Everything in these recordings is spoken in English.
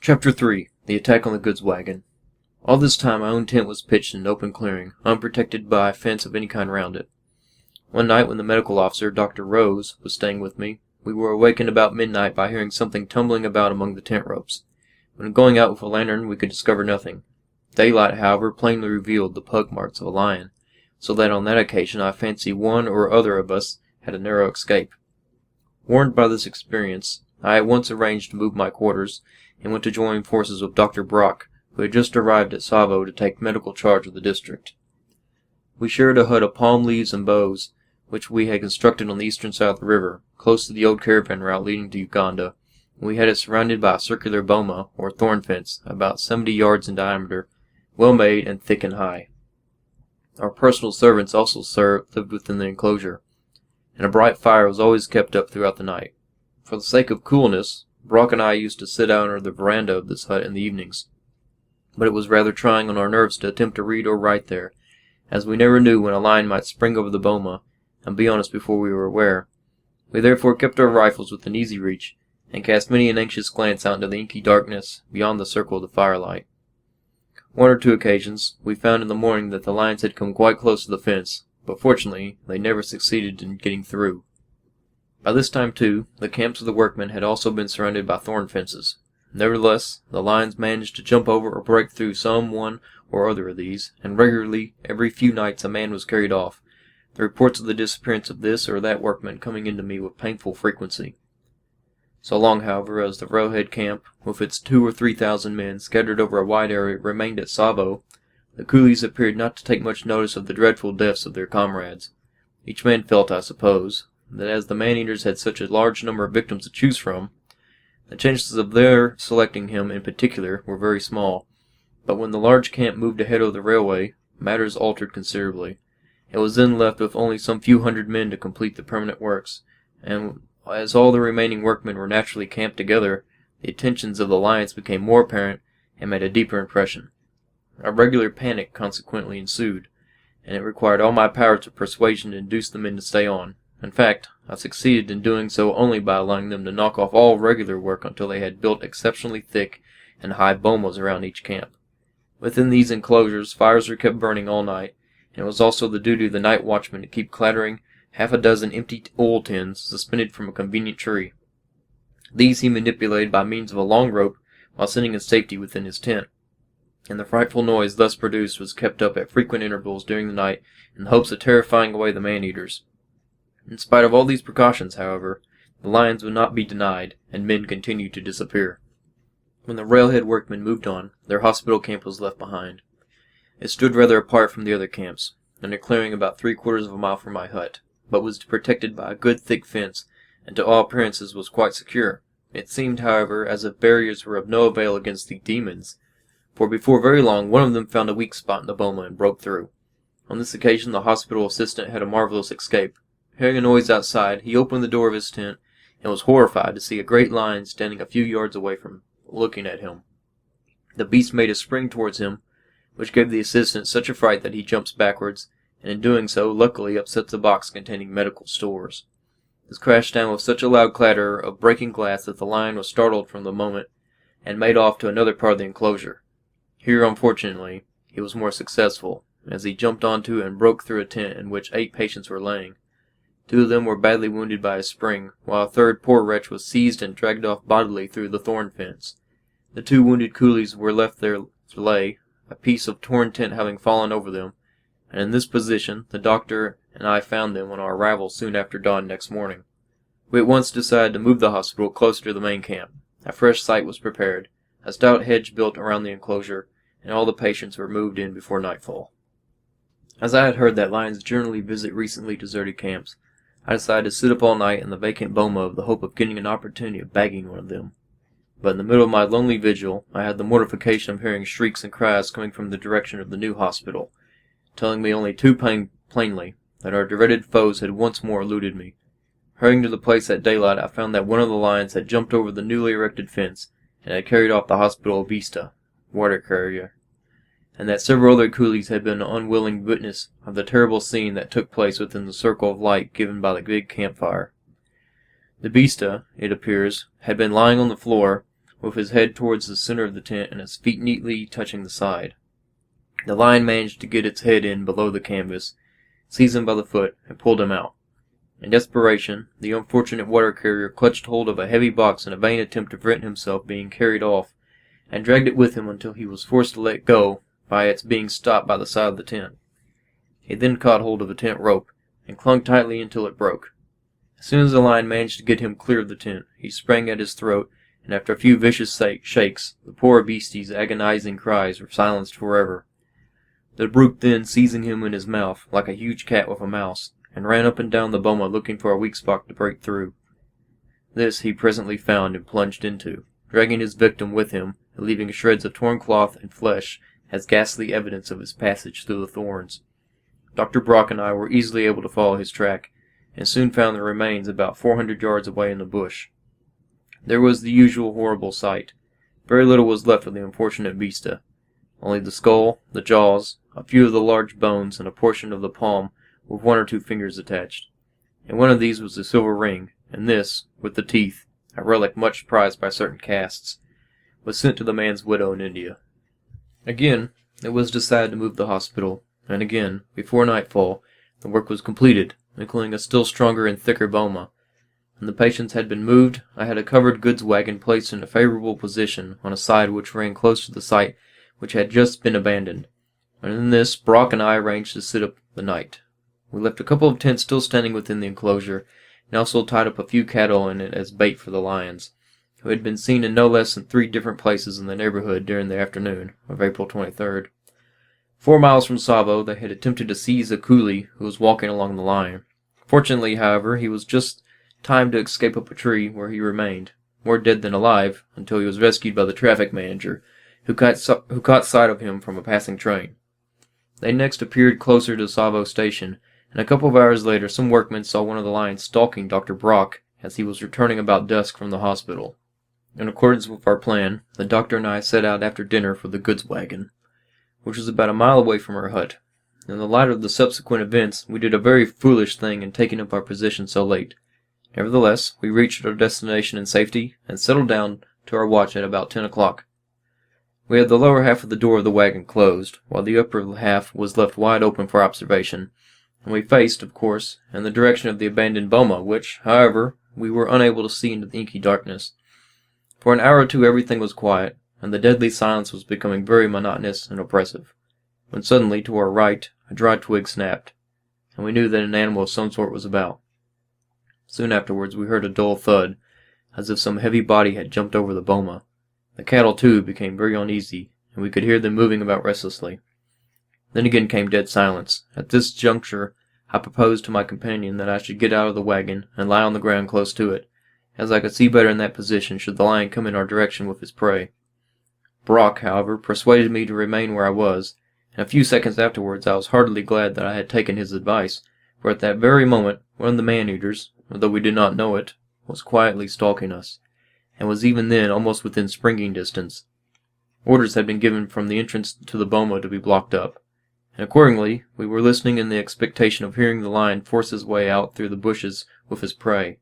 Chapter 3. The Attack on the Goods-Wagon. All this time my own tent was pitched in an open clearing, unprotected by a fence of any kind round it. One night when the medical officer, Dr. Rose, was staying with me, we were awakened about midnight by hearing something tumbling about among the tent ropes. When going out with a lantern we could discover nothing. Daylight, however, plainly revealed the pug marks of a lion, so that on that occasion I fancy one or other of us had a narrow escape. Warned by this experience, I at once arranged to move my quarters, and went to join forces with Dr. Brock, who had just arrived at Tsavo to take medical charge of the district. We shared a hut of palm leaves and boughs, which we had constructed on the eastern side of the river, close to the old caravan route leading to Uganda, and we had it surrounded by a circular boma, or thorn fence, about 70 yards in diameter, well made and thick and high. Our personal servants also lived within the enclosure, and a bright fire was always kept up throughout the night. For the sake of coolness, Brock and I used to sit out under the veranda of this hut in the evenings, but it was rather trying on our nerves to attempt to read or write there, as we never knew when a lion might spring over the boma and be on us before we were aware. We therefore kept our rifles within easy reach, and cast many an anxious glance out into the inky darkness beyond the circle of the firelight. One or two occasions we found in the morning that the lions had come quite close to the fence, but fortunately they never succeeded in getting through. By this time, too, the camps of the workmen had also been surrounded by thorn fences. Nevertheless, the lions managed to jump over or break through some one or other of these, and regularly, every few nights, a man was carried off, the reports of the disappearance of this or that workman coming into me with painful frequency. So long, however, as the railhead camp, with its 2,000 or 3,000 men scattered over a wide area, remained at Tsavo, the coolies appeared not to take much notice of the dreadful deaths of their comrades. Each man felt, I suppose, that as the man-eaters had such a large number of victims to choose from, the chances of their selecting him in particular were very small. But when the large camp moved ahead of the railway, matters altered considerably. It was then left with only some few hundred men to complete the permanent works, and as all the remaining workmen were naturally camped together, the attentions of the lions became more apparent and made a deeper impression. A regular panic consequently ensued, and it required all my powers of persuasion to induce the men to stay on. In fact, I succeeded in doing so only by allowing them to knock off all regular work until they had built exceptionally thick and high bomas around each camp. Within these enclosures fires were kept burning all night, and it was also the duty of the night watchman to keep clattering half a dozen empty oil tins suspended from a convenient tree. These he manipulated by means of a long rope while sitting in safety within his tent, and the frightful noise thus produced was kept up at frequent intervals during the night in the hopes of terrifying away the man-eaters. In spite of all these precautions, however, the lions would not be denied, and men continued to disappear. When the railhead workmen moved on, their hospital camp was left behind. It stood rather apart from the other camps, in a clearing about 3/4 of a mile from my hut, but was protected by a good thick fence, and to all appearances was quite secure. It seemed, however, as if barriers were of no avail against the demons, for before very long one of them found a weak spot in the boma and broke through. On this occasion the hospital assistant had a marvelous escape. Hearing a noise outside, he opened the door of his tent, and was horrified to see a great lion standing a few yards away from him, looking at him. The beast made a spring towards him, which gave the assistant such a fright that he jumps backwards, and in doing so luckily upsets a box containing medical stores. This crashed down with such a loud clatter of breaking glass that the lion was startled from the moment, and made off to another part of the enclosure. Here, unfortunately, he was more successful, as he jumped onto and broke through a tent in which 8 patients were laying. 2 of them were badly wounded by his spring, while a third poor wretch was seized and dragged off bodily through the thorn fence. The 2 wounded coolies were left there to lay, a piece of torn tent having fallen over them, and in this position the doctor and I found them on our arrival soon after dawn next morning. We at once decided to move the hospital closer to the main camp. A fresh site was prepared, a stout hedge built around the enclosure, and all the patients were moved in before nightfall. As I had heard that lions generally visit recently deserted camps, I decided to sit up all night in the vacant boma with the hope of getting an opportunity of bagging one of them. But in the middle of my lonely vigil, I had the mortification of hearing shrieks and cries coming from the direction of the new hospital, telling me only too plainly that our dreaded foes had once more eluded me. Hurrying to the place at daylight, I found that one of the lions had jumped over the newly erected fence, and had carried off the hospital vista, water carrier, and that several other coolies had been unwilling witness of the terrible scene that took place within the circle of light given by the big campfire. The Bista, it appears, had been lying on the floor, with his head towards the center of the tent and his feet neatly touching the side. The lion managed to get its head in below the canvas, seized him by the foot, and pulled him out. In desperation, the unfortunate water carrier clutched hold of a heavy box in a vain attempt to prevent himself being carried off, and dragged it with him until he was forced to let go by its being stopped by the side of the tent. He then caught hold of a tent rope, and clung tightly until it broke. As soon as the lion managed to get him clear of the tent, he sprang at his throat, and after a few vicious shakes, the poor beastie's agonizing cries were silenced forever. The brute then, seizing him in his mouth, like a huge cat with a mouse, and ran up and down the boma looking for a weak spot to break through. This he presently found and plunged into, dragging his victim with him, and leaving shreds of torn cloth and flesh as ghastly evidence of his passage through the thorns. Dr. Brock and I were easily able to follow his track, and soon found the remains about 400 yards away in the bush. There was the usual horrible sight. Very little was left of the unfortunate beasta. Only the skull, the jaws, a few of the large bones, and a portion of the palm with 1 or 2 fingers attached. In one of these was a silver ring, and this, with the teeth, a relic much prized by certain castes, was sent to the man's widow in India. Again, it was decided to move the hospital, and again, before nightfall, the work was completed, including a still stronger and thicker boma. When the patients had been moved, I had a covered goods wagon placed in a favorable position on a side which ran close to the site which had just been abandoned, and in this Brock and I arranged to sit up the night. We left a couple of tents still standing within the enclosure, and also tied up a few cattle in it as bait for the lions, who had been seen in no less than 3 different places in the neighborhood during the afternoon of April 23rd. 4 miles from Tsavo, they had attempted to seize a coolie who was walking along the line. Fortunately, however, he was just timed to escape up a tree, where he remained, more dead than alive, until he was rescued by the traffic manager, who caught sight of him from a passing train. They next appeared closer to Tsavo station, and a couple of hours later some workmen saw one of the lions stalking Dr. Brock as he was returning about dusk from the hospital. In accordance with our plan, the doctor and I set out after dinner for the Goods-Wagon, which was about a mile away from our hut. In the light of the subsequent events, we did a very foolish thing in taking up our position so late. Nevertheless, we reached our destination in safety, and settled down to our watch at about 10 o'clock. We had the lower half of the door of the wagon closed, while the upper half was left wide open for observation, and we faced, of course, in the direction of the abandoned boma, which, however, we were unable to see into the inky darkness. For an hour or two everything was quiet, and the deadly silence was becoming very monotonous and oppressive, when suddenly, to our right, a dry twig snapped, and we knew that an animal of some sort was about. Soon afterwards we heard a dull thud, as if some heavy body had jumped over the boma. The cattle, too, became very uneasy, and we could hear them moving about restlessly. Then again came dead silence. At this juncture I proposed to my companion that I should get out of the wagon and lie on the ground close to it, as I could see better in that position should the lion come in our direction with his prey. Brock, however, persuaded me to remain where I was, and a few seconds afterwards I was heartily glad that I had taken his advice, for at that very moment one of the man-eaters, though we did not know it, was quietly stalking us, and was even then almost within springing distance. Orders had been given from the entrance to the boma to be blocked up, and accordingly we were listening in the expectation of hearing the lion force his way out through the bushes with his prey.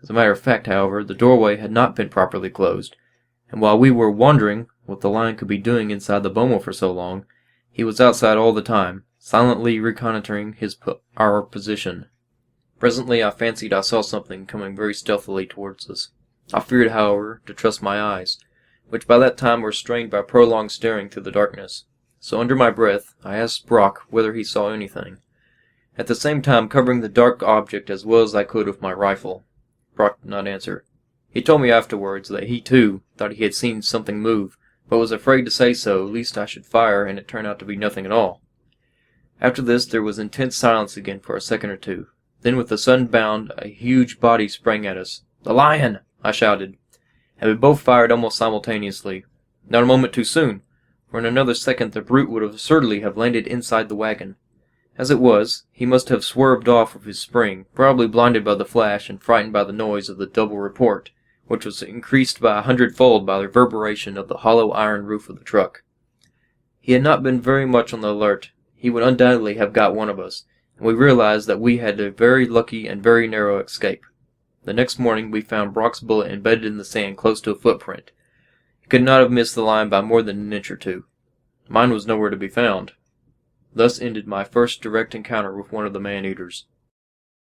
As a matter of fact, however, the doorway had not been properly closed, and while we were wondering what the lion could be doing inside the boma for so long, he was outside all the time, silently reconnoitering our position. Presently I fancied I saw something coming very stealthily towards us. I feared, however, to trust my eyes, which by that time were strained by prolonged staring through the darkness. So under my breath I asked Brock whether he saw anything, at the same time covering the dark object as well as I could with my rifle. Brock did not answer. He told me afterwards that he, too, thought he had seen something move, but was afraid to say so, lest I should fire and it turned out to be nothing at all. After this there was intense silence again for a second or two. Then with a sudden bound a huge body sprang at us. "The lion!" I shouted, and we both fired almost simultaneously. Not a moment too soon, for in another second the brute would assuredly have landed inside the wagon. As it was, he must have swerved off with his spring, probably blinded by the flash and frightened by the noise of the double report, which was increased by 100-fold by the reverberation of the hollow iron roof of the truck. He had not been very much on the alert. He would undoubtedly have got one of us, and we realized that we had a very lucky and very narrow escape. The next morning we found Brock's bullet embedded in the sand close to a footprint, He could not have missed the line by more than an inch or two. Mine was nowhere to be found. Thus ended my first direct encounter with one of the man-eaters.